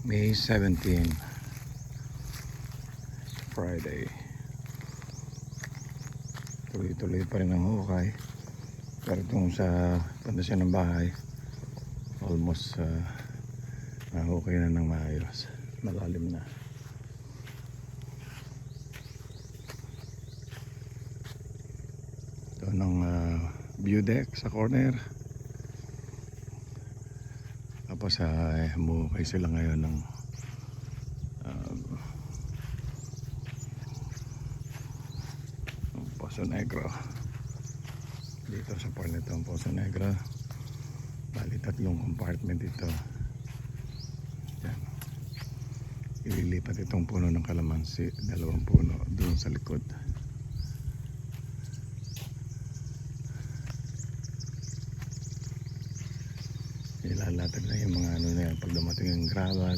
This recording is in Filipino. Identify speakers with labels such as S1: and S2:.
S1: May 17, Friday. Tuloy-tuloy pa rin ang hukay. Pero itong sa pundasyon ng bahay, almost nahukay na ng maayos. Malalim na. Ito ng view deck sa corner. Tapos hukay sila ngayon ng Poso Negro. Dito sa part nito ang Poso Negro. Bali 3 compartment dito. Yan. Ililipat itong puno ng kalamansi, 2 puno doon sa likod. Ilalatag na yung mga ano na yan pag dumating yung gravel.